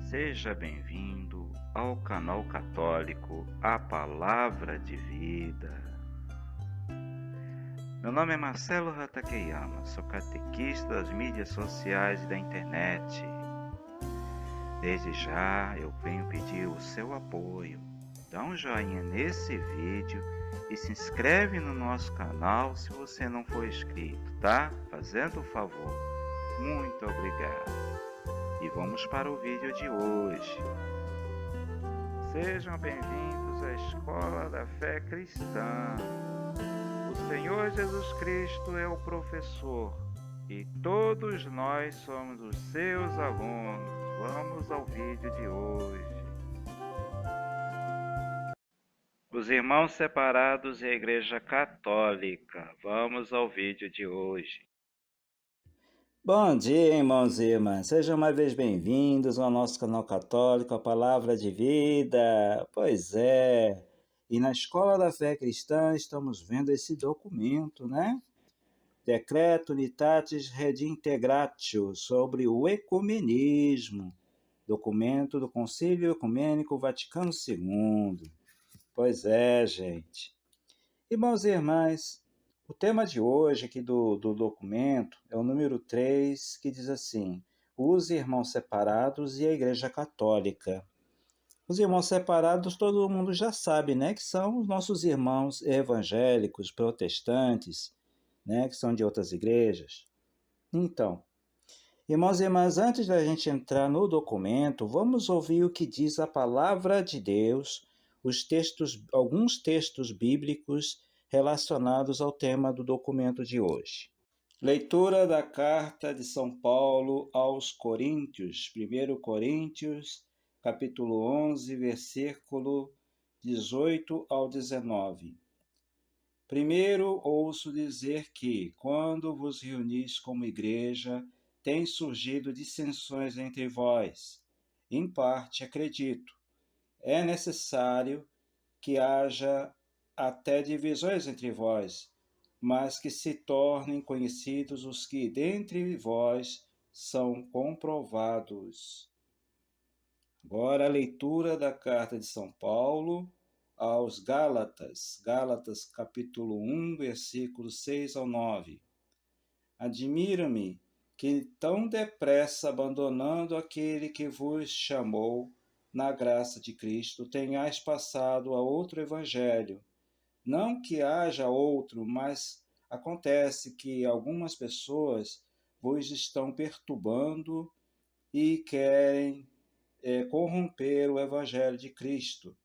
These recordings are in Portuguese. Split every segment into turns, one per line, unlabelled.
Seja bem-vindo ao canal católico A Palavra de Vida. Meu nome é Marcelo Hatakeyama, sou catequista das mídias sociais e da internet. Desde já eu venho pedir o seu apoio. Dá um joinha nesse vídeo e se inscreve no nosso canal se você não for inscrito, tá? Fazendo o favor. Muito obrigado. E vamos para o vídeo de hoje. Sejam bem-vindos à Escola da Fé Cristã. O Senhor Jesus Cristo é o professor e todos nós somos os seus alunos. Vamos ao vídeo de hoje. Os irmãos separados e a Igreja Católica. Vamos ao vídeo de hoje.
Bom dia, irmãos e irmãs. Sejam mais vez bem-vindos ao nosso canal católico, a Palavra de Vida. Pois é, e na Escola da Fé Cristã estamos vendo esse documento, né? Decreto Unitatis Redintegratio, sobre o ecumenismo, documento do Concílio Ecumênico Vaticano II. Pois é, gente. Irmãos e irmãs, o tema de hoje aqui do documento é o número 3, que diz assim: os irmãos separados e a Igreja Católica. Os irmãos separados todo mundo já sabe, né? Que são os nossos irmãos evangélicos, protestantes, né? Que são de outras igrejas. Então, irmãos e irmãs, antes da gente entrar no documento, vamos ouvir o que diz a Palavra de Deus, alguns textos bíblicos relacionados ao tema do documento de hoje. Leitura da carta de São Paulo aos Coríntios, 1 Coríntios, capítulo 11, versículo 18 ao 19. Primeiro ouço dizer que, quando vos reunis como igreja, têm surgido dissensões entre vós. Em parte acredito. É necessário que haja até divisões entre vós, mas que se tornem conhecidos os que dentre vós são comprovados. Agora a leitura da carta de São Paulo aos Gálatas, capítulo 1, versículos 6 ao 9. Admiro-me que tão depressa, abandonando aquele que vos chamou na graça de Cristo, tenhais passado a outro evangelho. Não que haja outro, mas acontece que algumas pessoas vos estão perturbando e querem corromper o evangelho de Cristo.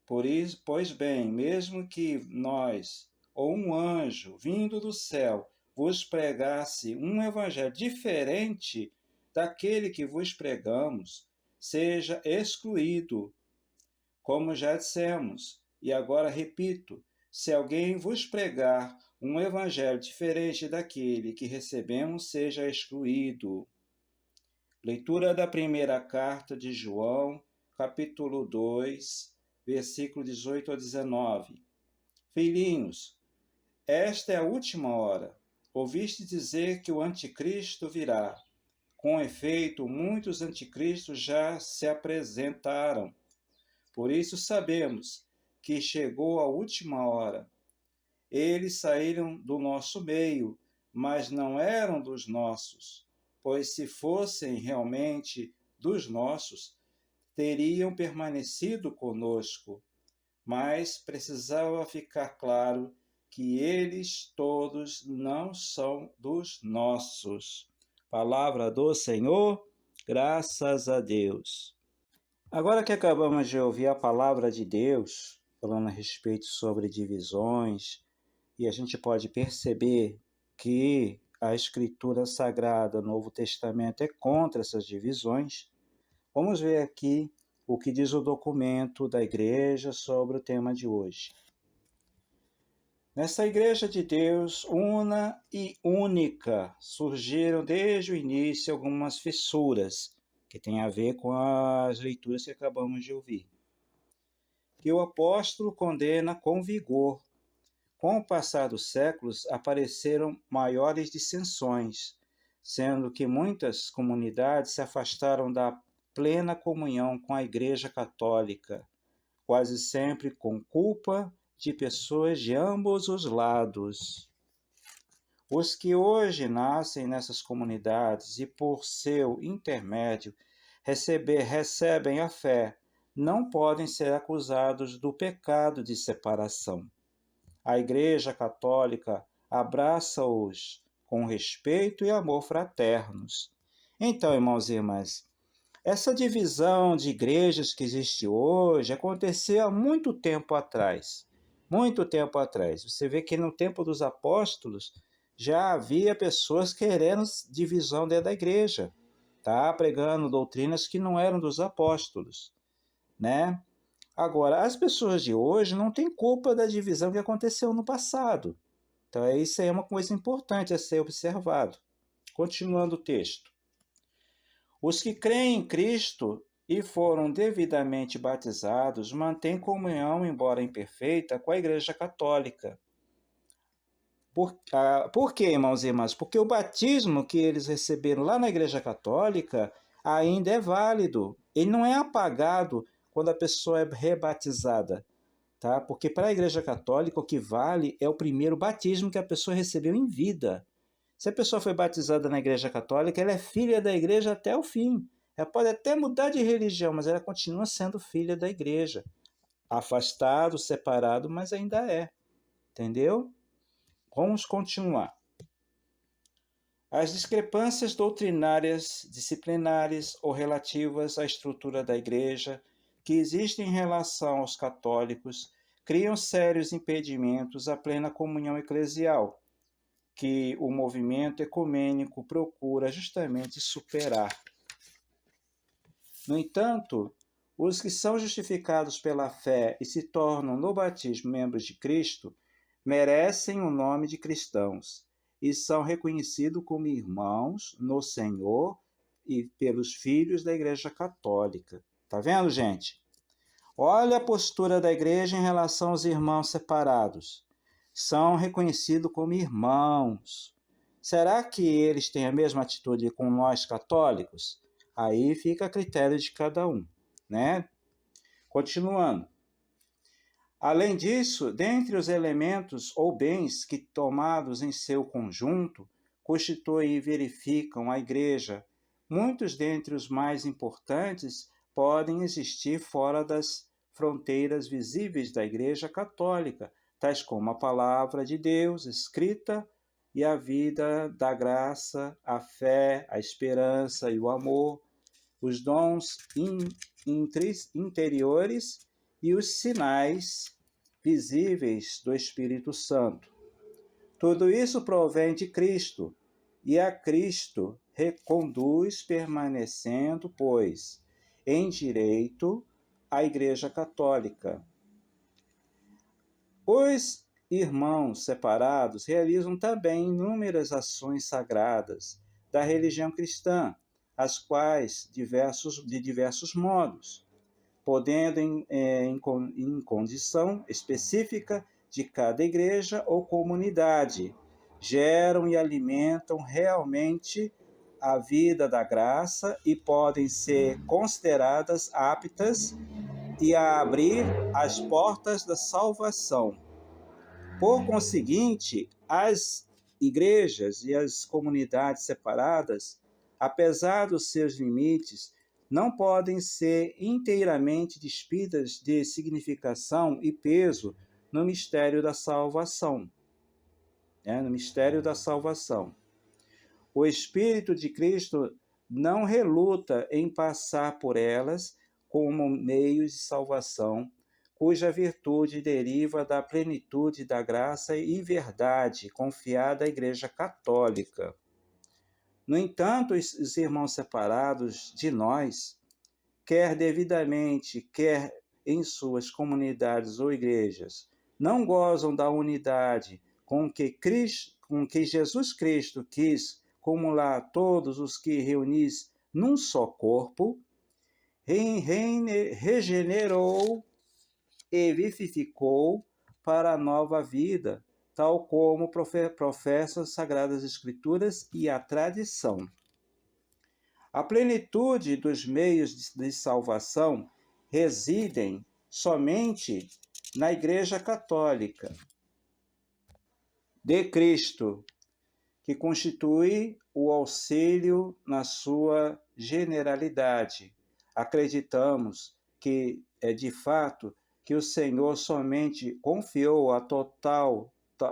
Por isso, pois bem, mesmo que nós, ou um anjo vindo do céu, vos pregasse um evangelho diferente daquele que vos pregamos, seja excluído. Como já dissemos, e agora repito, se alguém vos pregar um evangelho diferente daquele que recebemos, seja excluído. Leitura da primeira carta de João, capítulo 2, versículo 18 a 19. Filhinhos, esta é a última hora. Ouviste dizer que o anticristo virá. Com efeito, muitos anticristos já se apresentaram. Por isso sabemos que chegou a última hora. Eles saíram do nosso meio, mas não eram dos nossos, pois se fossem realmente dos nossos, teriam permanecido conosco. Mas precisava ficar claro que eles todos não são dos nossos. Palavra do Senhor, graças a Deus. Agora que acabamos de ouvir a palavra de Deus, falando a respeito sobre divisões, e a gente pode perceber que a Escritura Sagrada, o Novo Testamento, é contra essas divisões, vamos ver aqui o que diz o documento da Igreja sobre o tema de hoje. Nessa Igreja de Deus, una e única, surgiram desde o início algumas fissuras, que tem a ver com as leituras que acabamos de ouvir, que o apóstolo condena com vigor. Com o passar dos séculos, apareceram maiores dissensões, sendo que muitas comunidades se afastaram da plena comunhão com a Igreja Católica, quase sempre com culpa de pessoas de ambos os lados. Os que hoje nascem nessas comunidades e, por seu intermédio, recebem a fé, não podem ser acusados do pecado de separação. A Igreja Católica abraça-os com respeito e amor fraternos. Então, irmãos e irmãs, essa divisão de igrejas que existe hoje aconteceu há muito tempo atrás. Muito tempo atrás. Você vê que no tempo dos apóstolos já havia pessoas querendo divisão dentro da igreja, tá? Pregando doutrinas que não eram dos apóstolos, né? Agora, as pessoas de hoje não têm culpa da divisão que aconteceu no passado. Então, isso aí é uma coisa importante a ser observado. Continuando o texto. Os que creem em Cristo e foram devidamente batizados mantêm comunhão, embora imperfeita, com a Igreja Católica. Por quê, irmãos e irmãs? Porque o batismo que eles receberam lá na Igreja Católica ainda é válido. Ele não é apagado quando a pessoa é rebatizada, tá? Porque para a Igreja Católica o que vale é o primeiro batismo que a pessoa recebeu em vida. Se a pessoa foi batizada na Igreja Católica, ela é filha da Igreja até o fim. Ela pode até mudar de religião, mas ela continua sendo filha da Igreja. Afastado, separado, mas ainda é. Entendeu? Vamos continuar. As discrepâncias doutrinárias, disciplinares ou relativas à estrutura da Igreja que existem em relação aos católicos criam sérios impedimentos à plena comunhão eclesial, que o movimento ecumênico procura justamente superar. No entanto, os que são justificados pela fé e se tornam no batismo membros de Cristo merecem o nome de cristãos e são reconhecidos como irmãos no Senhor e pelos filhos da Igreja Católica. Tá vendo, gente? Olha a postura da Igreja em relação aos irmãos separados. São reconhecidos como irmãos. Será que eles têm a mesma atitude com nós católicos? Aí fica a critério de cada um, né? Continuando. Além disso, dentre os elementos ou bens que, tomados em seu conjunto, constituem e verificam a Igreja, muitos dentre os mais importantes podem existir fora das fronteiras visíveis da Igreja Católica, tais como a palavra de Deus escrita e a vida da graça, a fé, a esperança e o amor, os dons interiores e os sinais visíveis do Espírito Santo. Tudo isso provém de Cristo, e a Cristo reconduz permanecendo, pois, em direito à Igreja Católica. Os irmãos separados realizam também inúmeras ações sagradas da religião cristã, as quais de diversos modos, podendo em condição específica de cada igreja ou comunidade, geram e alimentam realmente a vida da graça e podem ser consideradas aptas e a abrir as portas da salvação. Por conseguinte, as igrejas e as comunidades separadas, apesar dos seus limites, não podem ser inteiramente despidas de significação e peso no mistério da salvação. No mistério da salvação. O Espírito de Cristo não reluta em passar por elas como meios de salvação, cuja virtude deriva da plenitude da graça e verdade confiada à Igreja Católica. No entanto, os irmãos separados de nós, quer devidamente, quer em suas comunidades ou igrejas, não gozam da unidade com que Jesus Cristo quis acumular todos os que reunis num só corpo, regenerou e vivificou para a nova vida, tal como professam as Sagradas Escrituras e a tradição. A plenitude dos meios de salvação residem somente na Igreja Católica de Cristo, que constitui o auxílio na sua generalidade. Acreditamos que de fato que o Senhor somente confiou a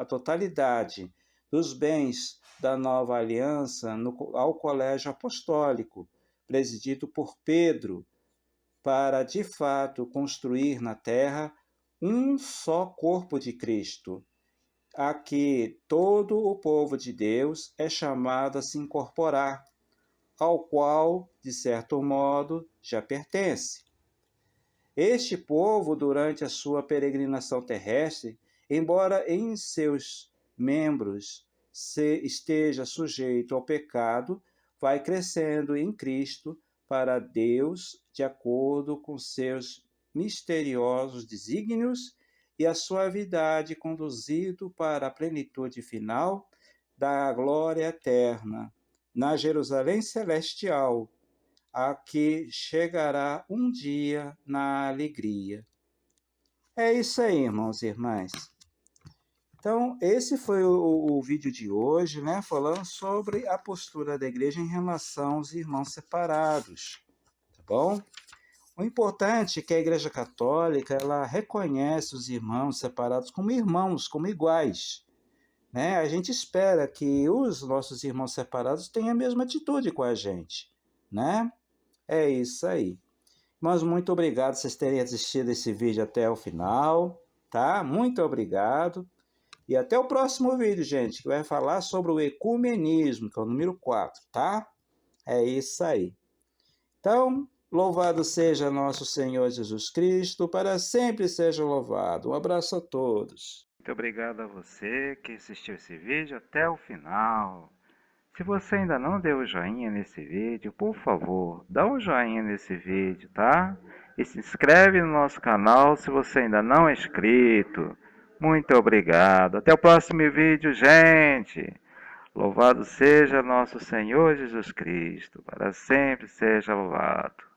totalidade dos bens da nova aliança ao colégio apostólico, presidido por Pedro, para de fato construir na terra um só corpo de Cristo, a que todo o povo de Deus é chamado a se incorporar, ao qual, de certo modo, já pertence. Este povo, durante a sua peregrinação terrestre, embora em seus membros esteja sujeito ao pecado, vai crescendo em Cristo para Deus, de acordo com seus misteriosos desígnios, e a suavidade conduzido para a plenitude final da glória eterna, na Jerusalém celestial, a que chegará um dia na alegria. É isso aí, irmãos e irmãs. Então, esse foi o vídeo de hoje, né, falando sobre a postura da igreja em relação aos irmãos separados, tá bom? O importante é que a Igreja Católica, ela reconhece os irmãos separados como irmãos, como iguais, né? A gente espera que os nossos irmãos separados tenham a mesma atitude com a gente, né? É isso aí. Mas muito obrigado por vocês terem assistido esse vídeo até o final, tá? Muito obrigado. E até o próximo vídeo, gente, que vai falar sobre o ecumenismo, que é o número 4, tá? É isso aí. Então, louvado seja nosso Senhor Jesus Cristo, para sempre seja louvado. Um abraço a todos.
Muito obrigado a você que assistiu esse vídeo até o final. Se você ainda não deu o joinha nesse vídeo, por favor, dá um joinha nesse vídeo, tá? E se inscreve no nosso canal se você ainda não é inscrito. Muito obrigado. Até o próximo vídeo, gente. Louvado seja nosso Senhor Jesus Cristo, para sempre seja louvado.